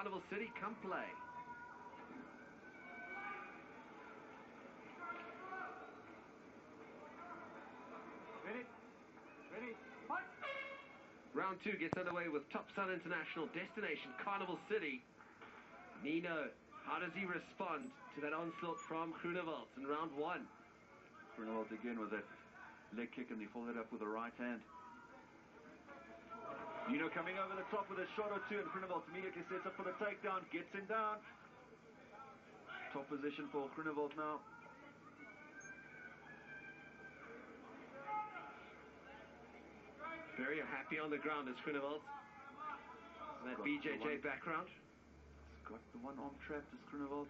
Carnival City, come play. Ready, fight! Round 2 gets underway with Top Sun International, destination Carnival City. Ninow, how does he respond to that onslaught from Groenewald in round 1? Groenewald again with that leg kick, and he followed up with a right hand. Ninow coming over the top with a shot or two, and Groenewald immediately sets up for the takedown, gets him down. Top position for Groenewald now. Very happy on the ground is Groenewald. That BJJ background. He's got the one arm trapped as Groenewald.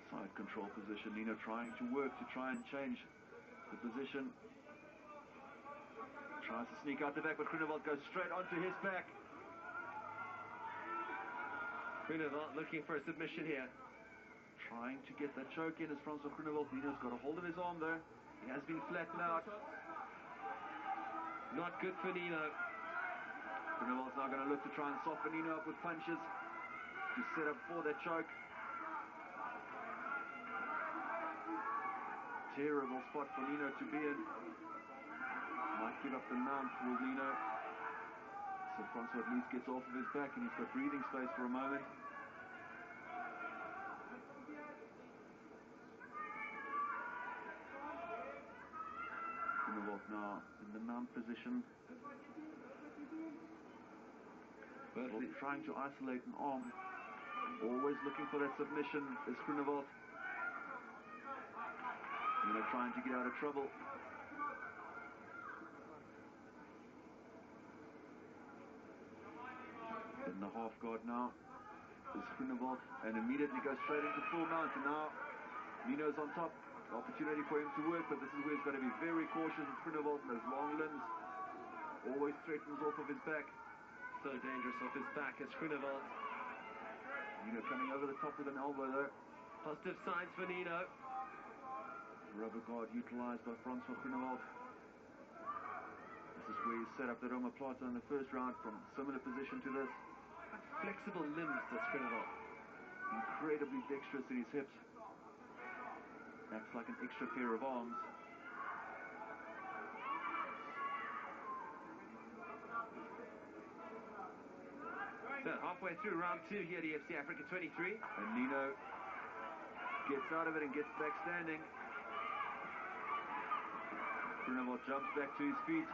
Side control position. Ninow trying to work to try and change the position. Tries to sneak out the back, but Groenewald goes straight onto his back. Groenewald looking for a submission here. Trying to get that choke in as Francois Groenewald. Ninow's got a hold of his arm though. He has been flattened out. Not good for Ninow. Groenewald's now going to look to try and soften Ninow up with punches to set up for that choke. Terrible spot for Ninow to be in. Might give up the mount for Ninow. So Francois at least gets off of his back, and he's got breathing space for a moment. Groenewald now in the mount position. Well, trying to isolate an arm. Always looking for that submission is Groenewald. Ninow trying to get out of trouble. In the half guard now is Groenewald, and immediately goes straight into full mount, and now Ninow's on top. Opportunity for him to work, but this is where he's got to be very cautious with Groenewald, and those long limbs always threatens off of his back. So dangerous off his back as Groenewald. Ninow coming over the top with an elbow though. Positive signs for Ninow. Rubber guard utilized by Francois Groenewald. This is where he set up that omoplata in the first round from similar position to this. Flexible limbs, does Groenewald. Incredibly dexterous in his hips. Acts like an extra pair of arms. So halfway through round 2 here at EFC Africa 23. And Ninow gets out of it and gets back standing. Groenewald jumps back to his feet.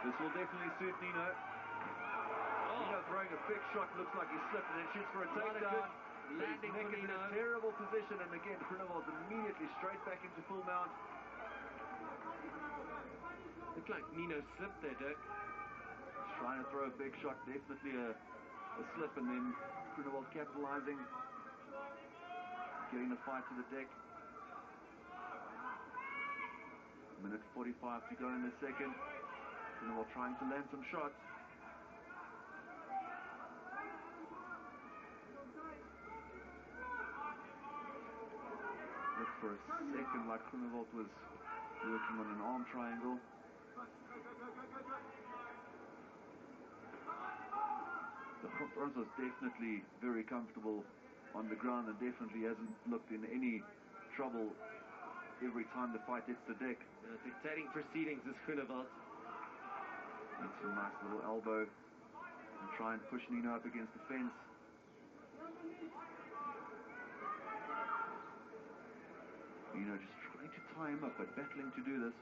This will definitely suit Ninow. Ninow throwing a big shot, looks like he slipped, and then shoots for a takedown. Landing for in a terrible position, and again Groenewald's immediately straight back into full mount. Looked like Ninow slipped there, Dirk. He's trying to throw a big shot, definitely a slip, and then Groenewald capitalizing, getting the fight to the deck. Minute 45 to go in the second. Groenewald trying to land some shots. Looked for a second like Groenewald was working on an arm triangle. The front was definitely very comfortable on the ground and definitely hasn't looked in any trouble every time the fight hits the deck. Dictating proceedings is Groenewald. It's a nice little elbow and try and push Ninow up against the fence. Ninow just trying to tie him up, but battling to do this.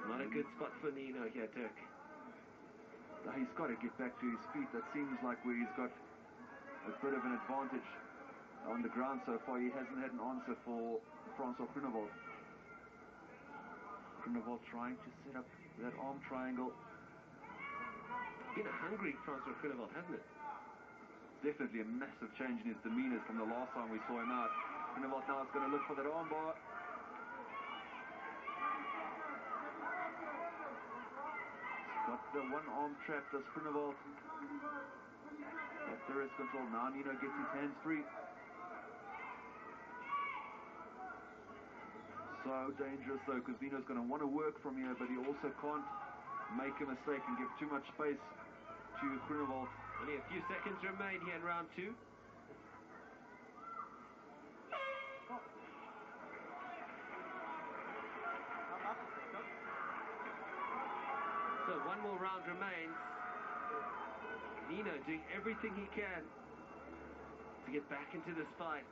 Not a good spot for Ninow here, Dirk. He's got to get back to his feet. That seems like where he's got a bit of an advantage on the ground so far. He hasn't had an answer for Francois Groenewald. Groenewald trying to set up that arm triangle. Been a hungry Francois Groenewald, hasn't it? Definitely a massive change in his demeanor from the last time we saw him out. Groenewald now is going to look for that arm bar. He's got the one arm trapped as Groenewald. Got the wrist control. Now Ninow gets his hands free. So dangerous though, because Ninow's going to want to work from here, but he also can't make a mistake and give too much space to Groenewald. Only a few seconds remain here in round 2. So one more round remains. Ninow doing everything he can to get back into this fight.